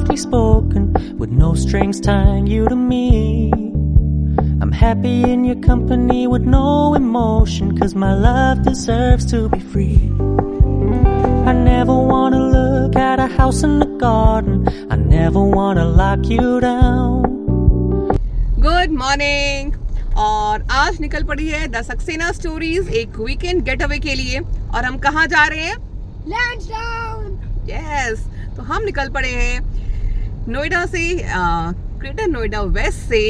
softly spoken, with no strings tying you to me. I'm happy in your company with no emotion, 'cause my love deserves to be free. I never wanna look at a house in the garden, I never wanna lock you down. Good morning. और आज निकल पड़ी है the Saxena stories एक weekend get away के लिए। और हम कहाँ जा रहे हैं? लैंसडाउन। यस, तो हम निकल पड़े हैं नोएडा से, ग्रेटर नोएडा वेस्ट से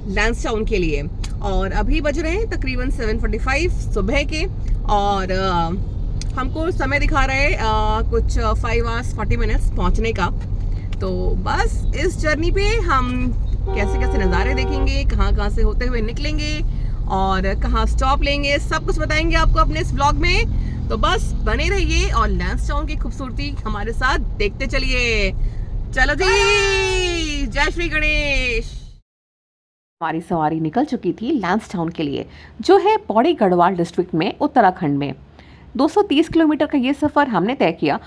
लैंसडाउन के लिए। और अभी बज रहे हैं तकरीबन 7:45 सुबह के। और हमको समय दिखा रहा है कुछ 5 hours 40 minutes पहुँचने का। तो बस इस जर्नी पे हम कैसे कैसे नज़ारे देखेंगे, कहाँ से होते हुए निकलेंगे और कहाँ स्टॉप लेंगे, सब कुछ बताएंगे आपको अपने इस ब्लॉग में। तो बस बने रहिए और लैंसडाउन की खूबसूरती हमारे साथ देखते चलिए। चलो जी, जय श्री गणेश। हमारी सवारी निकल चुकी थी लैंसडाउन के लिए, जो है पौड़ी गढ़वाल डिस्ट्रिक्ट में, उत्तराखंड में। 230 किलोमीटर का ये सफ़र हमने तय किया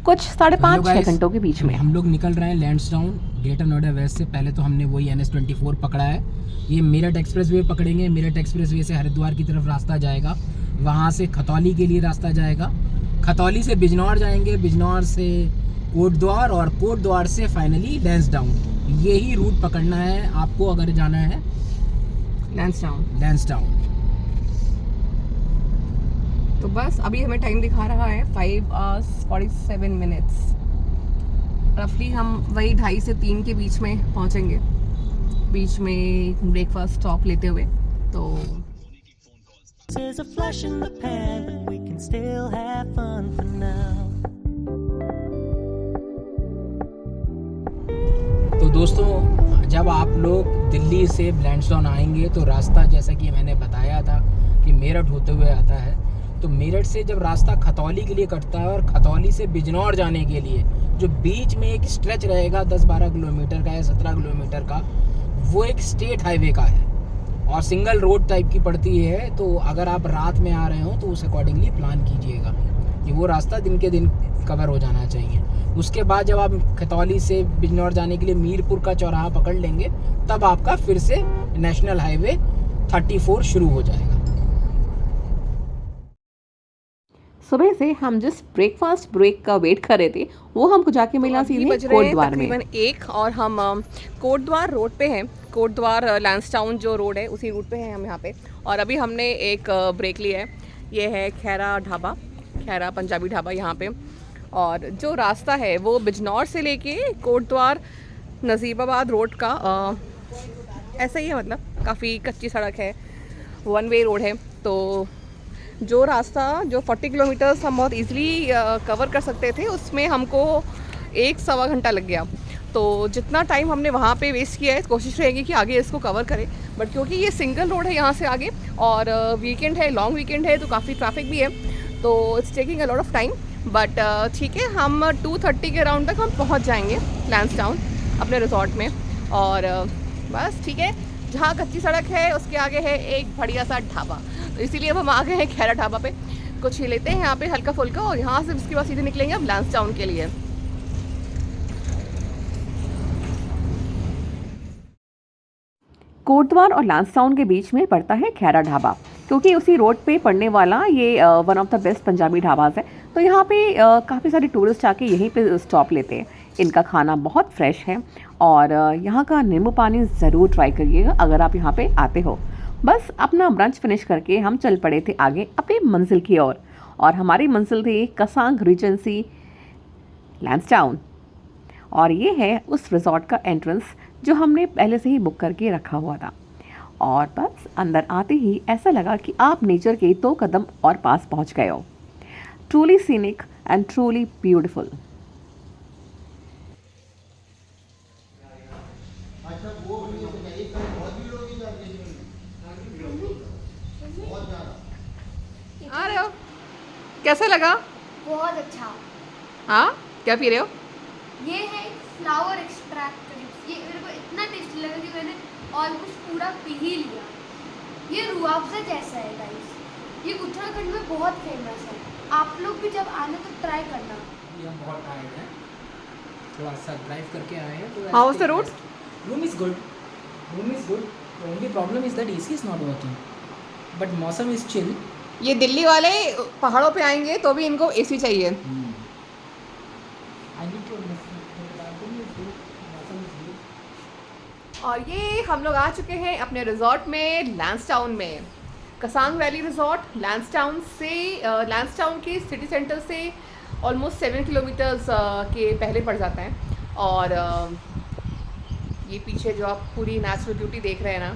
कुछ 5.5-6 घंटों के बीच में। हम लोग निकल रहे हैं लैंसडाउन ग्रेटर नोएडा वेस्ट से। पहले तो हमने वही NH24 पकड़ा है। ये मेरठ एक्सप्रेस वे पकड़ेंगे। मेरठ एक्सप्रेस वे से हरिद्वार की तरफ रास्ता जाएगा, वहाँ से खतौली के लिए रास्ता जाएगा, खतौली से बिजनौर जाएंगे, बिजनौर से कोटद्वार और कोटद्वार से फाइनली लैंसडाउन। यही रूट पकड़ना है आपको अगर जाना है लैंसडाउन। तो बस अभी हमें टाइम दिखा रहा है 5 hours 47 minutes। रफली हम वही 2:30 से 3 के बीच में पहुंचेंगे, बीच में ब्रेकफास्ट स्टॉप लेते हुए। तो There's a flash in the pan, but we can still have fun for now. तो दोस्तों, जब आप लोग दिल्ली से लैंसडाउन आएंगे तो रास्ता जैसा कि मैंने बताया था कि मेरठ होते हुए आता है। तो मेरठ से जब रास्ता खतौली के लिए कटता है और खतौली से बिजनौर जाने के लिए जो बीच में एक स्ट्रेच रहेगा 10-12 किलोमीटर का या 17 किलोमीटर का, वो एक स्टेट हाईवे का है और सिंगल रोड टाइप की पड़ती है। तो अगर आप रात में आ रहे हो तो उस अकॉर्डिंगली प्लान कीजिएगा कि वो रास्ता दिन के दिन कवर हो जाना चाहिए। उसके बाद जब आप खतौली से बिजनौर जाने के लिए मीरपुर का चौराहा पकड़ लेंगे, तब आपका फिर से नेशनल हाईवे 34 शुरू हो जाएगा। सुबह से हम जिस ब्रेकफास्ट ब्रेक का वेट कर रहे थे, वो हमको जाके मिला सीधे कोटद्वार में। तकरीबन 1 और हम कोटद्वार रोड पे हैं। कोटद्वार लैंसडाउन जो रोड है उसी रूट पे हैं हम यहाँ पे। और अभी हमने एक ब्रेक लिया है, ये है खैरा ढाबा, खैरा पंजाबी ढाबा यहाँ पे। और जो रास्ता है वो बिजनौर से लेके कोटद्वार नज़ीबाबाद रोड का ऐसा ही है, मतलब काफ़ी कच्ची सड़क है, 1 वे रोड है। तो जो रास्ता जो 40 किलोमीटर्स हम बहुत ईज़िली कवर कर सकते थे, उसमें हमको 1-1.25 घंटा लग गया। तो जितना टाइम हमने वहाँ पे वेस्ट किया है, कोशिश रहेगी कि आगे इसको कवर करें। बट क्योंकि ये सिंगल रोड है यहाँ से आगे और वीकेंड है, लॉन्ग वीकेंड है, तो काफ़ी ट्रैफिक भी है, तो it's taking a lot of time. But ठीक है, हम 2:30 के अराउंड तक हम पहुँच जाएंगे लैंसडाउन अपने रिजॉर्ट में। और बस ठीक है, जहाँ कच्ची सड़क है उसके आगे है एक बढ़िया सा ढाबा, तो इसीलिए अब हम आ गए हैं खैरा ढाबा पे। कुछ ही लेते हैं यहाँ पे हल्का फुल्का और यहाँ से उसके बाद सीधे निकलेंगे अब लैंसडाउन के लिए। कोटद्वार और लैंसडाउन के बीच में पड़ता है खैरा ढाबा, क्योंकि उसी रोड पे पड़ने वाला ये one of the best Punjabi dhabas है। तो यहाँ पे काफ़ी सारे टूरिस्ट आके यहीं पे स्टॉप लेते हैं। इनका खाना बहुत फ्रेश है और यहाँ का नींबू पानी ज़रूर ट्राई करिएगा अगर आप यहाँ पे आते हो। बस अपना ब्रंच फिनिश करके हम चल पड़े थे आगे अपनी मंजिल की ओर। और हमारी मंजिल थी कसांग रीजेंसी लैंसडाउन। और ये है उस रिजॉर्ट का एंट्रेंस जो हमने पहले से ही बुक करके रखा हुआ था। और बस अंदर आते ही ऐसा लगा कि आप नेचर के 2 कदम और पास पहुंच गए हो। Truly scenic and truly beautiful. आ रहे हो? कैसा लगा? बहुत अच्छा। हाँ, क्या पी रहे हो? ये है फ्लावर एक्सट्रैक्ट। ये मेरे को इतना टेस्टी लगा कि मैंने ऑलमोस्ट पूरा पी ही लिया। ये रूअफ़ज़ा जैसा है गाइस। ये उत्तराखंड में बहुत फेमस है। आप लोग भी जब आना तो ट्राई करना। हम बहुत टायर्ड हैं, थोड़ा सा ड्राइव करके आए हैं तो How was the route? Room is good. Only problem is that AC is not working, but मौसम इज़ चिल. ये दिल्ली वाले पहाड़ों पे आएंगे तो भी इनको एसी चाहिए. I need to understand. और ये हम लोग आ चुके हैं अपने रिजॉर्ट में लैंसडाउन में. कसांग वैली रिजॉर्ट लैंसडाउन के सिटी सेंटर से ऑलमोस्ट 7 किलोमीटर्स के पहले पड़ जाता है. और ये पीछे जो आप पूरी नेचुरल ब्यूटी देख रहे हैं ना,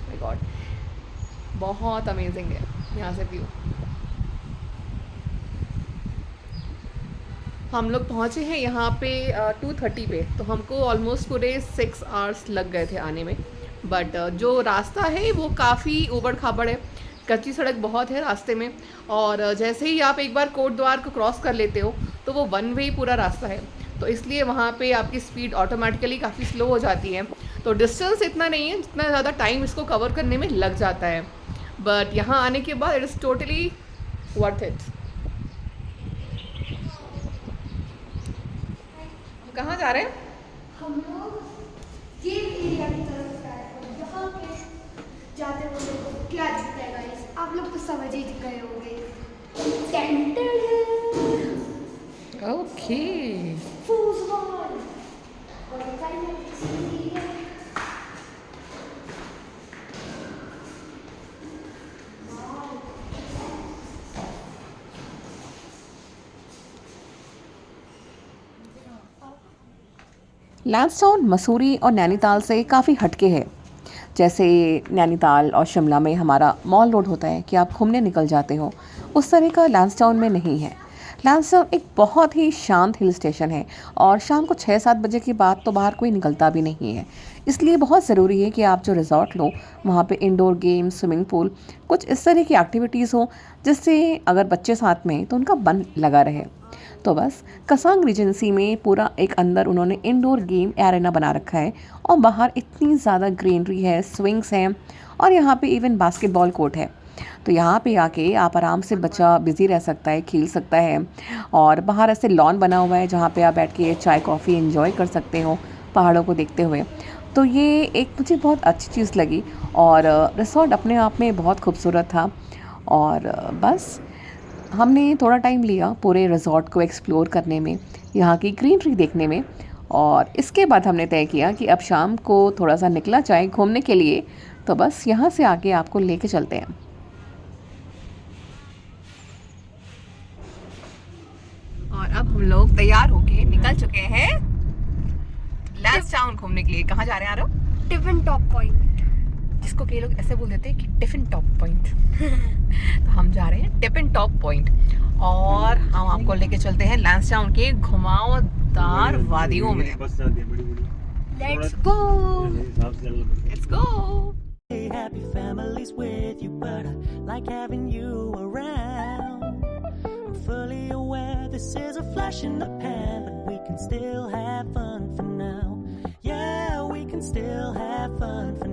माय गॉड, बहुत अमेजिंग है यहाँ से व्यू. हम लोग पहुँचे हैं यहाँ पे 2:30 पे, तो हमको ऑलमोस्ट पूरे 6 आवर्स लग गए थे आने में. बट जो रास्ता है वो काफ़ी ऊबड़ खाबड़ है, कच्ची सड़क बहुत है रास्ते में. और जैसे ही आप एक बार कोट द्वार को क्रॉस कर लेते हो तो वो 1 वे पूरा रास्ता है, तो इसलिए वहाँ पे आपकी स्पीड ऑटोमेटिकली काफ़ी स्लो हो जाती है. तो डिस्टेंस इतना नहीं है जितना ज़्यादा टाइम इसको कवर करने में लग जाता है. बट यहाँ आने के बाद it is totally worth it. कहाँ जा रहे हैं? हम लोग ये एरिया की तरफ जा रहे हैं. यहाँ पे जाते हुए क्या दिखता है गाइस, आप लोग तो समझ ही गए होंगे. Centre okay. फूसबॉल और फाइनल लैंसडाउन मसूरी और नैनीताल से काफ़ी हटके है. जैसे नैनीताल और शिमला में हमारा मॉल रोड होता है कि आप घूमने निकल जाते हो, उस तरह का लैंसडाउन में नहीं है. लैंसडाउन एक बहुत ही शांत हिल स्टेशन है और शाम को 6-7 बजे के बाद तो बाहर कोई निकलता भी नहीं है. इसलिए बहुत ज़रूरी है कि आप जो रिजॉर्ट लो वहाँ पे इंडोर गेम, स्विमिंग पूल, कुछ इस तरह की एक्टिविटीज़ हो जिससे अगर बच्चे साथ में तो उनका मन लगा रहे. तो बस कसांग रीजेंसी में पूरा एक अंदर उन्होंने इंडोर गेम एरेना बना रखा है और बाहर इतनी ज़्यादा ग्रीनरी है, स्विंग्स हैं और यहाँ पे इवन बास्केटबॉल कोर्ट है. तो यहाँ पे आके आप आराम से बच्चा बिज़ी रह सकता है, खेल सकता है. और बाहर ऐसे लॉन बना हुआ है जहाँ पे आप बैठ के चाय कॉफ़ी एंजॉय कर सकते हो पहाड़ों को देखते हुए. तो ये एक मुझे बहुत अच्छी चीज़ लगी और रिसॉर्ट अपने आप में बहुत खूबसूरत था. और बस हमने थोड़ा टाइम लिया पूरे रिजॉर्ट को एक्सप्लोर करने में, यहाँ की ग्रीनरी देखने में. और इसके बाद हमने तय किया कि अब शाम को थोड़ा सा निकला जाए घूमने के लिए. तो बस यहाँ से आके आपको लेके चलते हैं. और अब हम लोग तैयार होके निकल चुके हैं लैंसडाउन घूमने के लिए. कहाँ जा रहे हैं आरव? टिफिन टॉप पॉइंट, जिसको कई लोग ऐसे बोल देते हैं कि टिफिन टॉप पॉइंट. तो हम जा रहे हैं टिफिन टॉप पॉइंट और हम आपको लेके चलते हैं लैंसडाउन के घुमावदार वादियों में. Let's go. Let's go. Happy families with you, but I like having you around. I'm fully aware this is a flash in the pan, but we can still have fun for now. Yeah, we can still have fun for